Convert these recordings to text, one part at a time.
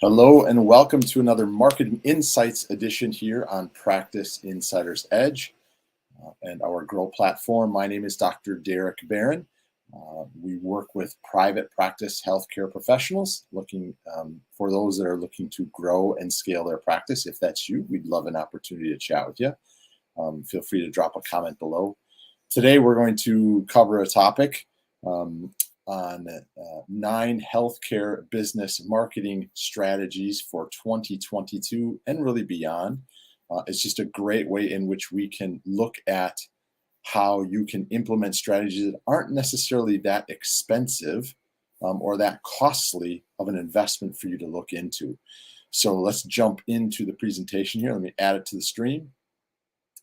Hello and welcome to another Marketing Insights edition here on Practice Insider's Edge and our Grow platform. My name is Dr. Derek Barron. We work with private practice healthcare professionals looking for those that are looking to grow and scale their practice. If that's you, we'd love an opportunity to chat with you. Feel free to drop a comment below. Today, we're going to cover a topic on 9 healthcare business marketing strategies for 2022 and really beyond. It's just a great way in which we can look at how you can implement strategies that aren't necessarily that expensive or that costly of an investment for you to look into. So let's jump into the presentation here. Let me add it to the stream.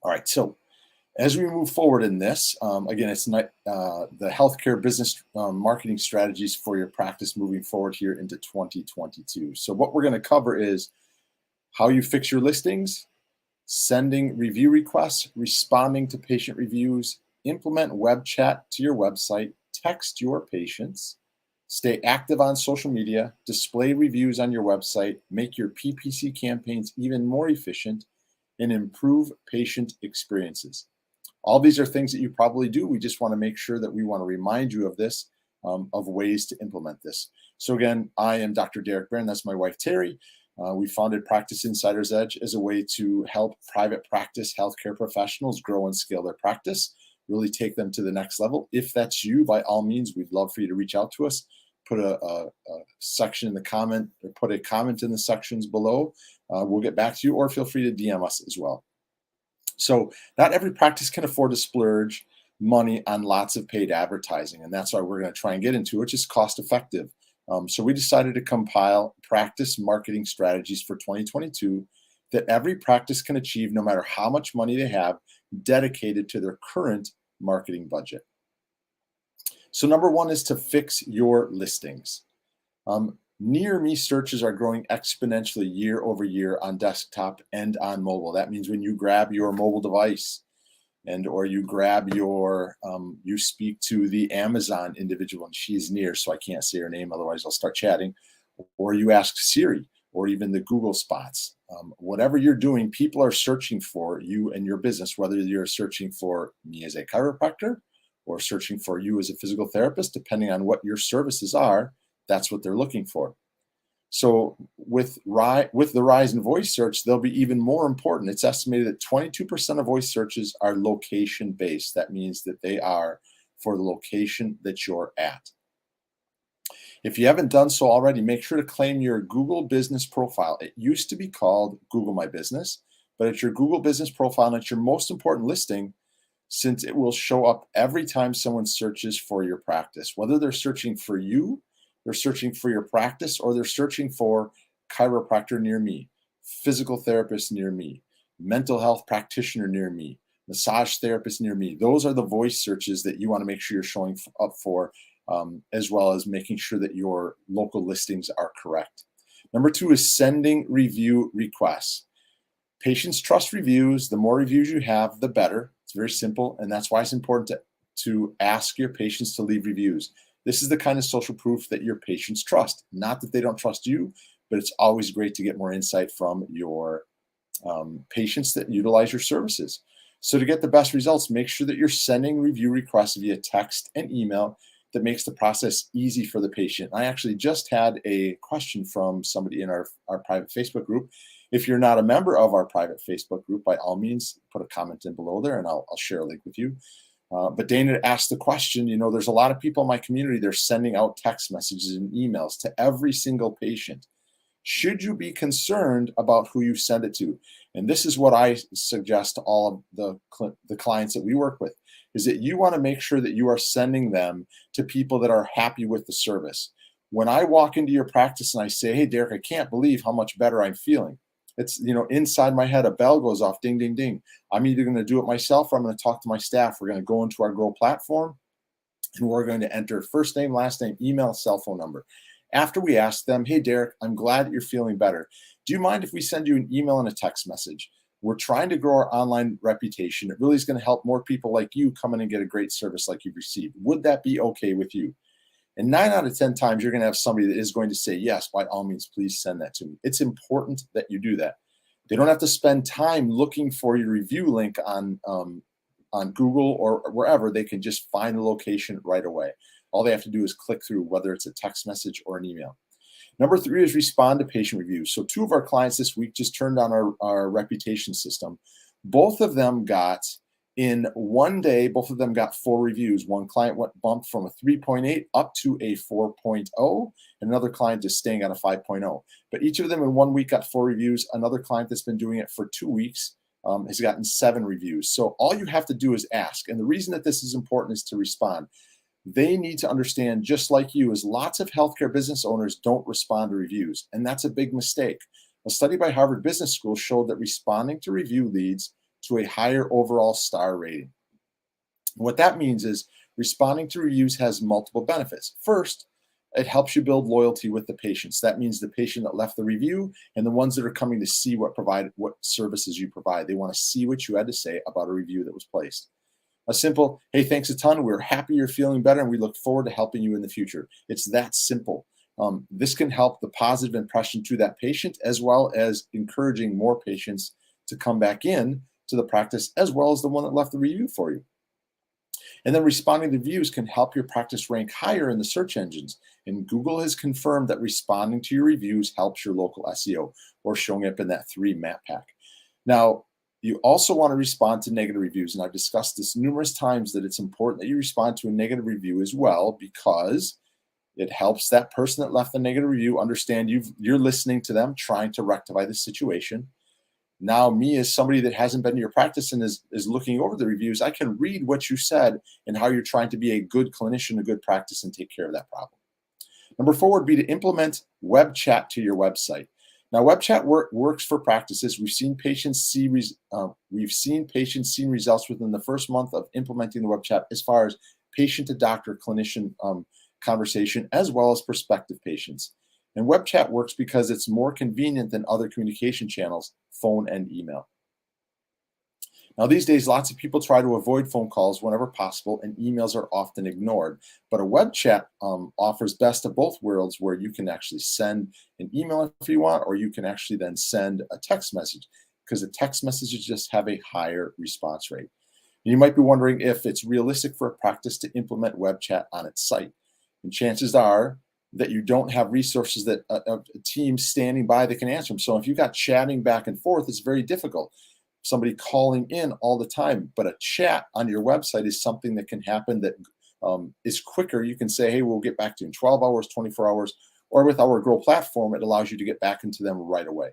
All right, so as we move forward in this, again, it's not the healthcare business marketing strategies for your practice moving forward here into 2022. So what we're going to cover is how you fix your listings, sending review requests, responding to patient reviews, implement web chat to your website, text your patients, stay active on social media, display reviews on your website, make your PPC campaigns even more efficient, and improve patient experiences. All these are things that you probably do. We just want to make sure that we want to remind you of this, of ways to implement this. So again, I am Dr. Derek Barron. That's my wife, Terry. We founded Practice Insider's Edge as a way to help private practice healthcare professionals grow and scale their practice, really take them to the next level. If that's you, by all means, we'd love for you to reach out to us. Put a section in the comment, or put a comment in the sections below. We'll get back to you, or feel free to DM us as well. So not every practice can afford to splurge money on lots of paid advertising, and that's why we're going to try and get into it, which is cost effective. So we decided to compile practice marketing strategies for 2022 that every practice can achieve no matter how much money they have dedicated to their current marketing budget. So number one is to fix your listings. Near me searches are growing exponentially year over year on desktop and on mobile. That means when you grab your mobile device or you grab your, you speak to the Amazon individual and she's near, so I can't say her name, otherwise I'll start chatting, or you ask Siri or even the Google spots. Whatever you're doing, people are searching for you and your business, whether you're searching for me as a chiropractor or searching for you as a physical therapist, depending on what your services are. That's what they're looking for. So with the rise in voice search, they'll be even more important. It's estimated that 22% of voice searches are location-based. That means that they are for the location that you're at. If you haven't done so already, make sure to claim your Google Business Profile. It used to be called Google My Business, but it's your Google Business Profile, and it's your most important listing, since it will show up every time someone searches for your practice, whether they're searching for you, they're searching for your practice, or they're searching for chiropractor near me, physical therapist near me, mental health practitioner near me, massage therapist near me. Those are the voice searches that you want to make sure you're showing up for, as well as making sure that your local listings are correct. Number 2 is sending review requests. Patients trust reviews. The more reviews you have, the better. It's very simple, and that's why it's important to ask your patients to leave reviews. This is the kind of social proof that your patients trust. Not that they don't trust you, but it's always great to get more insight from your patients that utilize your services. So to get the best results, make sure that you're sending review requests via text and email. That makes the process easy for the patient. I actually just had a question from somebody in our private Facebook group. If you're not a member of our private Facebook group, by all means, put a comment in below there and I'll share a link with you. But Dana asked the question, there's a lot of people in my community, they're sending out text messages and emails to every single patient. Should you be concerned about who you send it to? And this is what I suggest to all of the clients that we work with, is that you want to make sure that you are sending them to people that are happy with the service. When I walk into your practice and I say, hey, Derek, I can't believe how much better I'm feeling. It's, inside my head, a bell goes off, ding, ding, ding. I'm either going to do it myself or I'm going to talk to my staff. We're going to go into our Grow platform and we're going to enter first name, last name, email, cell phone number. After we ask them, hey, Derek, I'm glad that you're feeling better. Do you mind if we send you an email and a text message? We're trying to grow our online reputation. It really is going to help more people like you come in and get a great service like you've received. Would that be okay with you? And 9 out of 10 times, you're going to have somebody that is going to say, yes, by all means, please send that to me. It's important that you do that. They don't have to spend time looking for your review link on Google or wherever. They can just find the location right away. All they have to do is click through, whether it's a text message or an email. Number 3 is respond to patient reviews. So 2 of our clients this week just turned on our reputation system. Both of them got, in one day, both of them got 4 reviews. One client went bumped from a 3.8 up to a 4.0, and another client just staying at a 5.0. But each of them in 1 week got 4 reviews. Another client that's been doing it for 2 weeks has gotten 7 reviews. So all you have to do is ask. And the reason that this is important is to respond. They need to understand, just like you, is lots of healthcare business owners don't respond to reviews. And that's a big mistake. A study by Harvard Business School showed that responding to review leads to a higher overall star rating. What that means is responding to reviews has multiple benefits. First, it helps you build loyalty with the patients. That means the patient that left the review and the ones that are coming to see what services you provide. They want to see what you had to say about a review that was placed. A simple, hey, thanks a ton. We're happy you're feeling better, and we look forward to helping you in the future. It's that simple. This can help the positive impression to that patient, as well as encouraging more patients to come back in to the practice, as well as the one that left the review for you. And then responding to reviews can help your practice rank higher in the search engines. And Google has confirmed that responding to your reviews helps your local SEO, or showing up in that 3 map pack. Now, you also want to respond to negative reviews. And I've discussed this numerous times, that it's important that you respond to a negative review as well, because it helps that person that left the negative review understand you're listening to them, trying to rectify the situation. Now, me, as somebody that hasn't been to your practice and is looking over the reviews, I can read what you said and how you're trying to be a good clinician, a good practice, and take care of that problem. Number 4 would be to implement web chat to your website. Now, web chat works for practices. We've seen patients see results within the first month of implementing the web chat, as far as patient to doctor clinician conversation, as well as prospective patients. And web chat works because it's more convenient than other communication channels, phone and email. Now, these days, lots of people try to avoid phone calls whenever possible, and emails are often ignored. But a web chat offers best of both worlds, where you can actually send an email if you want, or you can actually then send a text message, because the text messages just have a higher response rate. And you might be wondering if it's realistic for a practice to implement web chat on its site. And chances are that you don't have resources that a team standing by that can answer them. So if you've got chatting back and forth, it's very difficult. Somebody calling in all the time, but a chat on your website is something that can happen that is quicker. You can say, hey, we'll get back to you in 12 hours, 24 hours, or with our Grow platform, it allows you to get back into them right away.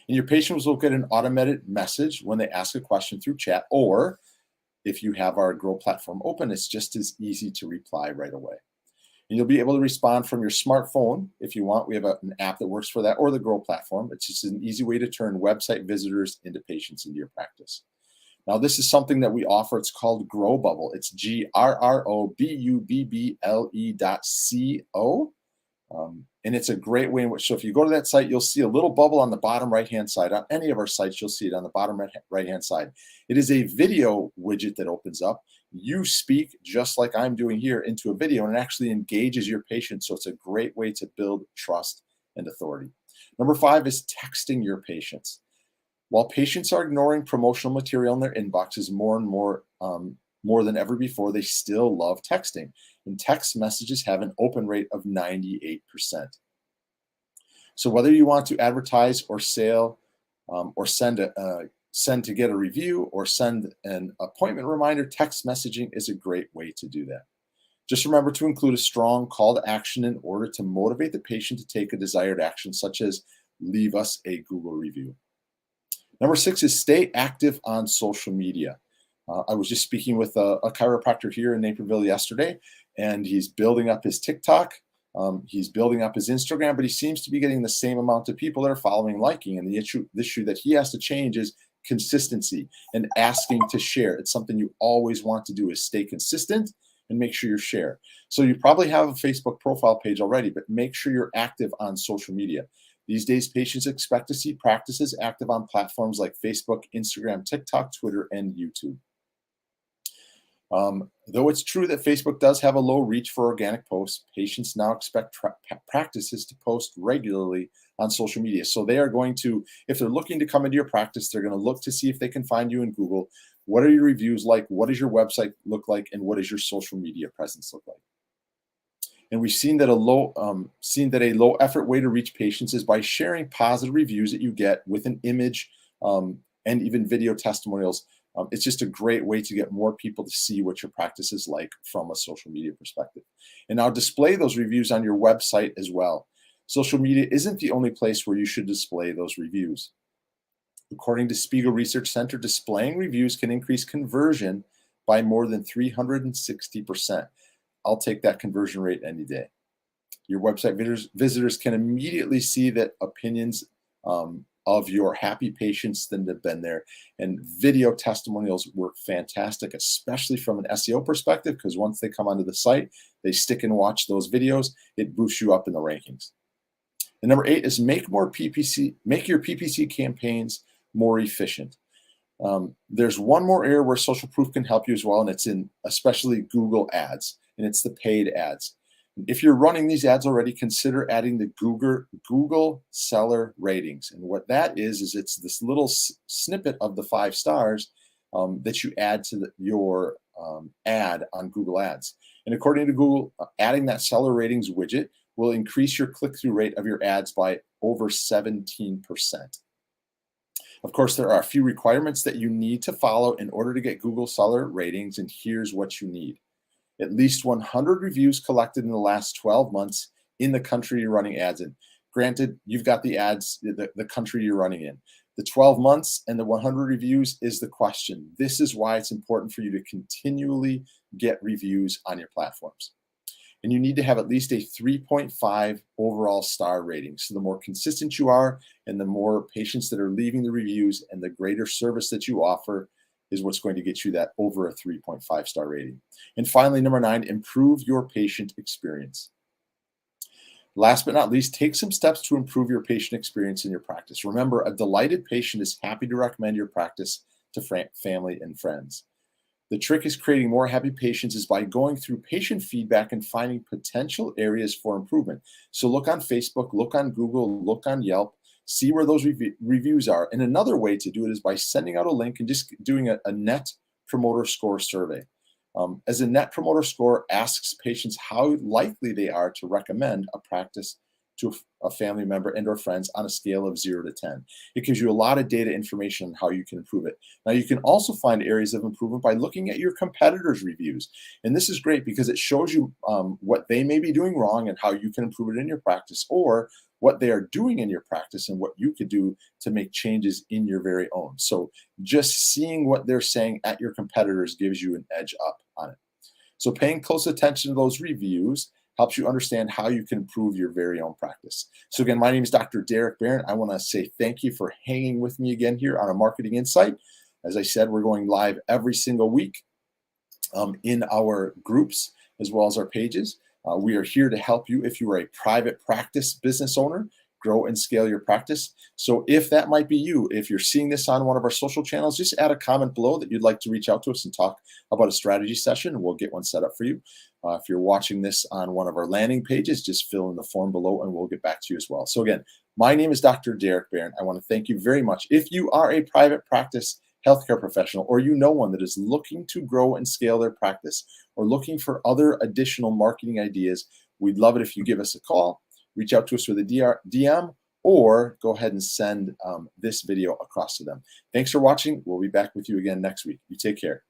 And your patients will get an automated message when they ask a question through chat, or if you have our Grow platform open, it's just as easy to reply right away. And you'll be able to respond from your smartphone if you want. We have an app that works for that, or the Grow platform. It's just an easy way to turn website visitors into patients into your practice. Now, this is something that we offer. It's called Grow Bubble. It's GRROBUBBLE.co. And it's a great way in which, so if you go to that site, you'll see a little bubble on the bottom right-hand side. On any of our sites, you'll see it on the bottom right-hand side. It is a video widget that opens up. You speak, just like I'm doing here, into a video, and it actually engages your patient. So it's a great way to build trust and authority. Number 5 is texting your patients. While patients are ignoring promotional material in their inboxes more and more than ever before, they still love texting. And text messages have an open rate of 98%. So whether you want to advertise or sell, or send to get a review, or send an appointment reminder, text messaging is a great way to do that. Just remember to include a strong call to action in order to motivate the patient to take a desired action, such as leave us a Google review. Number 6 is stay active on social media. I was just speaking with a chiropractor here in Naperville yesterday, and he's building up his TikTok. He's building up his Instagram, but he seems to be getting the same amount of people that are following and liking. And the issue that he has to change is consistency and asking to share. It's something you always want to do, is stay consistent and make sure you share. So you probably have a Facebook profile page already, but make sure you're active on social media. These days, patients expect to see practices active on platforms like Facebook, Instagram, TikTok, Twitter, and YouTube. Though it's true that Facebook does have a low reach for organic posts, patients now expect practices to post regularly on social media. So they are going to, if they're looking to come into your practice, they're going to look to see if they can find you in Google. What are your reviews like? What does your website look like? And what does your social media presence look like? And we've seen that a low effort way to reach patients is by sharing positive reviews that you get with an image and even video testimonials. It's just a great way to get more people to see what your practice is like from a social media perspective. And now display those reviews on your website as well. Social media isn't the only place where you should display those reviews. According to Spiegel Research Center, displaying reviews can increase conversion by more than 360%. I'll take that conversion rate any day. Your website visitors can immediately see that opinions of your happy patients that have been there. And video testimonials work fantastic, especially from an SEO perspective, because once they come onto the site, they stick and watch those videos. It boosts you up in the rankings. And number 8 is make your PPC campaigns more efficient. There's one more area where social proof can help you as well, and it's in especially Google ads, and it's the paid ads. If you're running these ads already, consider adding the Google seller ratings. And what that is it's this little snippet of the 5 stars that you add to your ad on Google Ads. And according to Google, adding that seller ratings widget will increase your click-through rate of your ads by over 17%. Of course, there are a few requirements that you need to follow in order to get Google seller ratings, and here's what you need. At least 100 reviews collected in the last 12 months in the country you're running ads in. Granted, you've got the ads, the country you're running in. The 12 months and the 100 reviews is the question. This is why it's important for you to continually get reviews on your platforms. And you need to have at least a 3.5 overall star rating. So the more consistent you are and the more patients that are leaving the reviews and the greater service that you offer is what's going to get you that over a 3.5 star rating. And finally, number 9, improve your patient experience. Last but not least, take some steps to improve your patient experience in your practice. Remember, a delighted patient is happy to recommend your practice to family and friends. The trick is creating more happy patients is by going through patient feedback and finding potential areas for improvement. So look on Facebook, look on Google, look on Yelp, see where those reviews are. And another way to do it is by sending out a link and just doing a net promoter score survey. As a net promoter score asks patients how likely they are to recommend a practice to a family member and or friends on a scale of 0 to 10. It gives you a lot of data information on how you can improve it. Now, you can also find areas of improvement by looking at your competitors' reviews. And this is great because it shows you what they may be doing wrong and how you can improve it in your practice, or what they are doing in your practice and what you could do to make changes in your very own. So just seeing what they're saying at your competitors gives you an edge up on it. So paying close attention to those reviews helps you understand how you can improve your very own practice. So again, my name is Dr. Derek Barron. I want to say thank you for hanging with me again here on a Marketing Insight. As I said, we're going live every single week in our groups as well as our pages. We are here to help you if you are a private practice business owner, grow and scale your practice. So if that might be you, if you're seeing this on one of our social channels, just add a comment below that you'd like to reach out to us and talk about a strategy session, and we'll get one set up for you. If you're watching this on one of our landing pages, just fill in the form below and we'll get back to you as well. So again, my name is Dr. Derek Barron. I want to thank you very much. If you are a private practice healthcare professional, or you know one that is looking to grow and scale their practice, or looking for other additional marketing ideas, we'd love it if you give us a call, reach out to us with a DM, or go ahead and send this video across to them. Thanks for watching. We'll be back with you again next week. You take care.